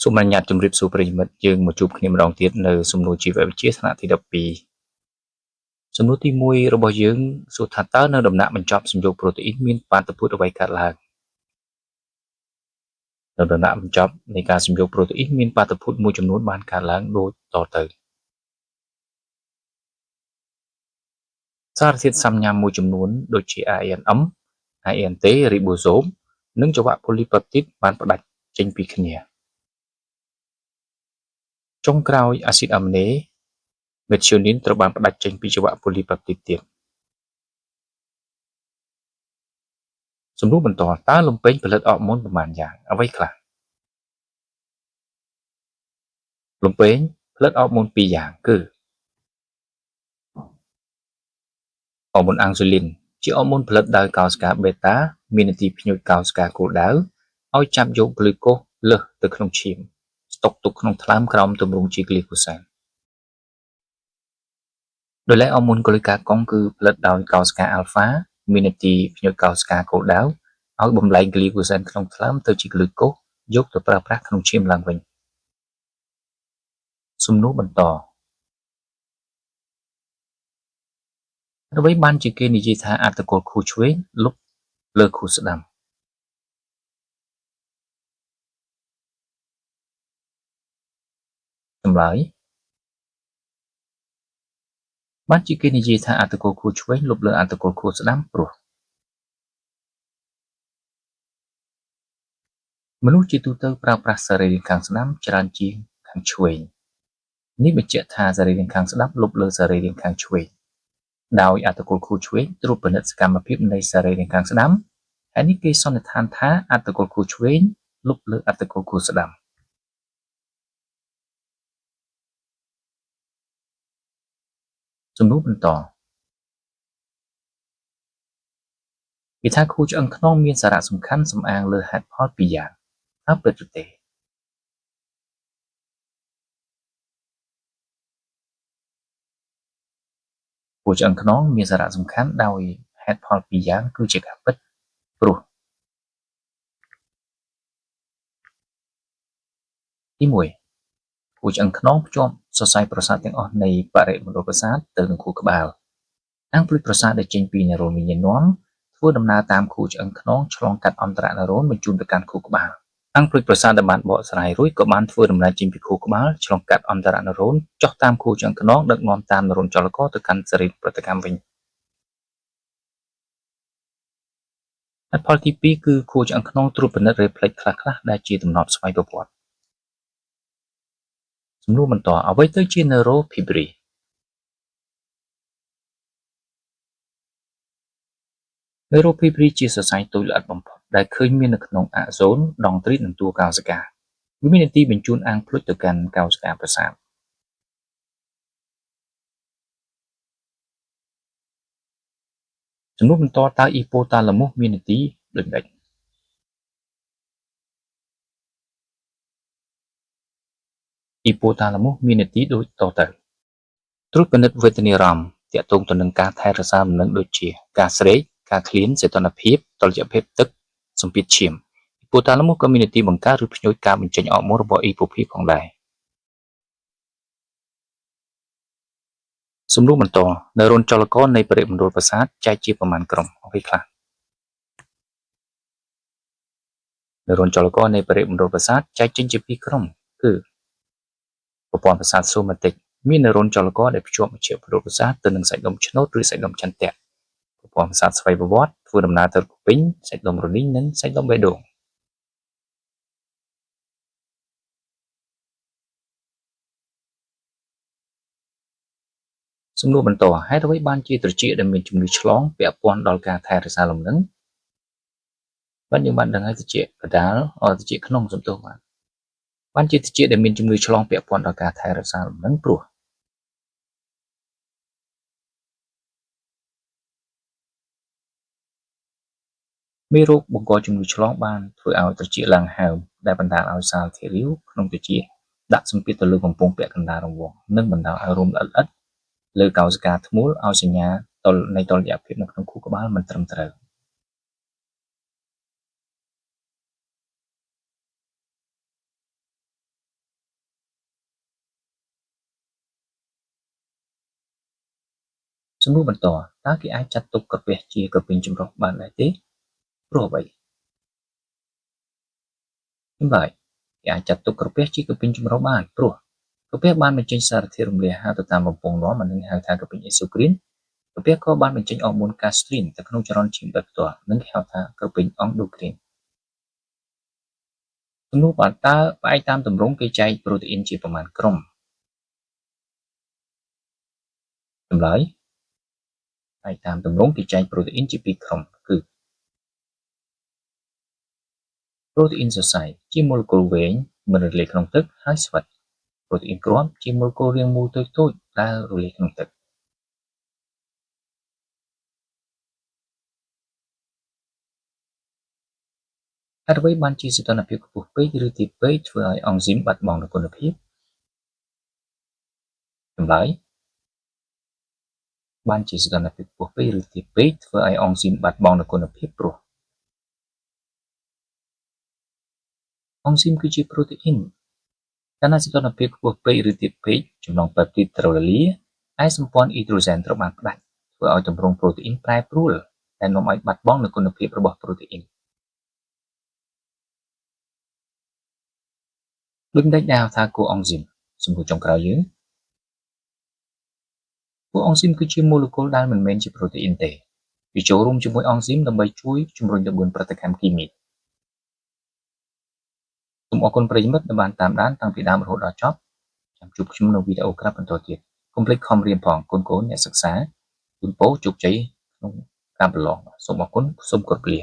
សូមអនុញ្ញាតជម្រាបសួរប្រិយមិត្តយើងមកជួបគ្នាម្ដងទៀតនៅសំណួរជីវវិទ្យាថ្នាក់ទី12សំណួរទី1របស់យើងសួរថាតើនៅដំណាក់បញ្ចប់សំយោគប្រូតេអ៊ីនមានបាតុភូតអ្វីកើតឡើងនៅដំណាក់បញ្ចប់នៃការសំយោគប្រូតេអ៊ីនមានបាតុភូតមួយចំនួនបានកើតឡើងដូចតទៅសារធាតុសំញាំមួយចំនួនដូចជា ANM, INT, ribosome និងចង្វាក់ polypeptide បានផ្ដាច់ចេញពីគ្នាចុងក្រោយអាស៊ីតអាមីណេ methionine ត្រូវបានផ្ដាច់ចេញពីចង្វាក់ polypeptide ទៀតសំណួរបន្តតើលំពេងផលិតអរម៉ូនប្រមាណយ៉ាងអ្វីខ្លះលំពេងផលិតអរម៉ូន2យ៉ាងគឺអរម៉ូនអាំងស៊ូលីនជាអរម៉ូនផលិតដោយកោសិកាបេតាមានន័យភ្ញួចកោសិកាគោលដៅឲ្យចាប់យកក្លូកូសលើសទៅក្នុងឈាមស្តុកទុកក្នុងថ្លើមក្រោមទម្រង់ជាក្លីកូសានដោយឡែកអរម៉ូនកូលីកាកុងគឺផលិតដោយកោសិកាអាល់ហ្វាមានន័យភ្ញួចកោសិកាគោលដៅឲ្យបំលែងក្លីកូសានក្នុងថ្លើមទៅជាក្លូកូសយកទៅប្រើប្រាស់ក្នុងឈាមឡើងវិញសំណួរបន្តអ្វីបានជាគេនិយាយថាអត្តកូលខួរឆ្វេងលុបលើខួរស្ដាំចម្លើយបានជាគេនិយាយថាអត្តកូលខួរឆ្វេងលុបលើអត្តកូលខួរស្ដាំព្រោះមនុស្សជាទូទៅប្រើប្រាស់សរីរាង្គខាងស្ដាំច្រើនជាងខាងឆ្វេងនេះបញ្ជាក់ថាសរីរាង្គខាងស្ដាំលុបលើសរីរាង្គខាងឆ្វេងដោយអត្តកូលខួរឆ្វេងត្រួតពិនិត្យសកម្មភាពនៃសរីរាង្គខាងស្ដាំហើយនេះគេសន្និដ្ឋានថាអត្តកូលខួរឆ្វេងលុបលើអត្តកូលខួរស្ដាំសំណួរបន្តគេថាខួរឆ្អឹងខ្នងមានសារៈសំខាន់សំអាងលើហេតុផលពីរយ៉ាងតើពិតឬទេខួរឆ្អឹងខ្នងមានសារៈសំខាន់ដោយហេតុផលពីរយ៉ាងគឺជាការពិតព្រោះទី1ខួរឆ្អឹងខ្នងភ្ជាប់សរសៃប្រសាទទាំងអស់នៃបរិមណ្ឌលប្រសាទទៅនឹងខួរក្បាលអាងភ្លុចប្រសាទដែលចេញពីនរោនវិញ្ញាណនាំធ្វើដំណើរតាមខួរឆ្អឹងខ្នងឆ្លងកាត់អន្តរនរោនបញ្ជូនទៅកាន់ខួរក្បាលអាងភ្លុចប្រសាទដែលបានបកស្រាយរួចក៏បានធ្វើដំណើរចេញពីខួរក្បាលឆ្លងកាត់អន្តរនរោនចុះតាមខួរឆ្អឹងខ្នងដឹកនាំតាមនរោនចលករទៅកាន់សរីរប្រតិកម្មវិញហេតុផលទី2គឺខួរឆ្អឹងខ្នងត្រួតពិនិត្យរេផ្លេចខ្លះៗដែលជាទំនាប់ស្វ័យប្រវត្តិសំណួរបន្តអ្វីទៅជា neurofibril neurofibril ជាសរសៃតូចល្អិតបំផុតដែលឃើញមាននៅក្នុងអាក់សូនដងទ្រីតនិងតួកោសិកាវាមានន័យបញ្ជូនអាងភ្លុចទៅកាន់កោសិកាប្រសាទសំណួរបន្តតើអ៊ីប៉ូតាឡាម៉ូសមានន័យដូចម្តេចអ៊ីប៉ូតាឡាម៉ូសមានន័យដូចតទៅត្រួតពិនិត្យវេទនាអារម្មណ៍ទាក់ទងទៅនឹងការថែរក្សាលំនឹងដូចជាការស្រេកការឃ្លានសីតុណ្ហភាពតុល្យភាពទឹកសម្ពាធឈាមអ៊ីប៉ូតាឡាម៉ូសក៏មានន័យបង្កើតឬភ្ញួចការបញ្ចេញអរម៉ូនរបស់អ៊ីប៉ូភីផងដែរសំណួរបន្តនៅរោនចលករនៃបរិមណ្ឌលប្រសាទចែកជាប្រមាណក្រុមអ្វីខ្លះនៅរោនចលករនៃបរិមណ្ឌលប្រសាទចែកចេញជាពីរក្រុមគឺប្រព័ន្ធប្រសាទសូម៉ាទិកមាននរោនចលករដែលភ្ជាប់មជ្ឈមណ្ឌលប្រសាទទៅនឹងសាច់ដុំឆ្នោតឬសាច់ដុំចន្ទៈប្រព័ន្ធប្រសាទស្វ័យប្រវត្តិធ្វើដំណើរទៅកពីងសាច់ដុំរនីងនិងសាច់ដុំបេះដូងសំណួរបន្តហេតុអ្វីបានជាត្រចៀកដែលមានជំងឺឆ្លងពាក់ព័ន្ធដល់ការថែរក្សាលំនឹងបានយើងបានដឹងហើយត្រចៀកកដាលត្រចៀកក្នុងសំទោសបានជាត្រចៀកដែលមានជំងឺឆ្លងពាក់ព័ន្ធដល់ការថែរក្សាលំនឹងព្រោះមេរោគបង្កជំងឺឆ្លងបានធ្វើឲ្យត្រចៀកឡើងហើមដែលបណ្ដាលឲ្យសាលធារាវក្នុងត្រចៀកដាក់សម្ពាធទៅលើបំពង់ពាក់កណ្ដាលរង្វង់និងបណ្ដាលឲ្យរោមល្អិតៗលើកោសិកាធ្មូលឲ្យសញ្ញានៃតុល្យភាពនៅក្នុងខួរក្បាលមិនត្រឹមត្រូវ សំណួរបន្តតើគេអាចចាត់ទុកក្រពះជាក្រពេញចម្រុះបានដែរទេព្រោះអ្វីចម្លើយគេអាចចាត់ទុកក្រពះជាក្រពេញចម្រុះបានព្រោះក្រពះបានបញ្ចេញសារធាតុរំលាយអាហារទៅតាមបំពង់នាំនិងហៅថាក្រពេញអេសូគ្រីនក្រពះក៏បានបញ្ចេញអរម៉ូនកាស្ត្រីនទៅក្នុងចរន្តឈាមដោយផ្ទាល់និងគេហៅថាក្រពេញអង់ដូគ្រីនសំណួរតើផ្អែកតាមទម្រង់គេចែកប្រូតេអ៊ីនជាប្រមាណក្រុមចម្លើយផ្អែកតាមទម្រង់គេចែកប្រូតេអ៊ីនជា2ក្រុមគឺប្រូតេអ៊ីនសរសៃជាម៉ូលេគុលវែងមិនរលាយក្នុងទឹកហើយស្វិតប្រូតេអ៊ីនគ្រាប់ជាម៉ូលេគុលរាងមូលតូចៗដែលរលាយក្នុងទឹកហេតុអ្វីបានជាសីតុណ្ហភាពខ្ពស់ពេកឬទាបពេកធ្វើឲ្យអង់ស៊ីមបាត់បង់នូវគុណភាពចម្លើយបានជាសីតុណ្ហភាពខ្ពស់ពេកឬទាបពេកធ្វើឲ្យអង់ស៊ីមបាត់បង់នូវគុណភាពព្រោះអង់ស៊ីមគឺជាប្រូតេអ៊ីនកាលណាសីតុណ្ហភាពខ្ពស់ពេកឬទាបពេកចំណងប៉េបទីតត្រូវរលាយឯសម្ព័ន្ធអ៊ីដ្រូសែនត្រូវបានផ្ដាច់ធ្វើឲ្យទម្រង់ប្រូតេអ៊ីនប្រែប្រួលដែលនាំឲ្យបាត់បង់នូវគុណភាពរបស់ប្រូតេអ៊ីនដូចម្តេចដែលហៅថាគោអង់ស៊ីមសំណួរចុងក្រោយយើងគោអង់ស៊ីមគឺជាម៉ូលេគុលដែលមិនមែនជាប្រូតេអ៊ីនទេវាចូលរួមជាមួយអង់ស៊ីមដើម្បីជួយជំរុញល្បឿនប្រតិកម្មគីមីសូមអរគុណប្រិយមិត្តដែលបានតាមដានតាំងពីដើមរហូតដល់ចប់ចាំជួបខ្ញុំនៅវីដេអូក្រោយបន្តទៀតកុំភ្លេចខំរៀនផងកូនៗអ្នកសិក្សាជូនពរជោគជ័យក្នុងការប្រឡងសូមអរគុណសូមគោរពលា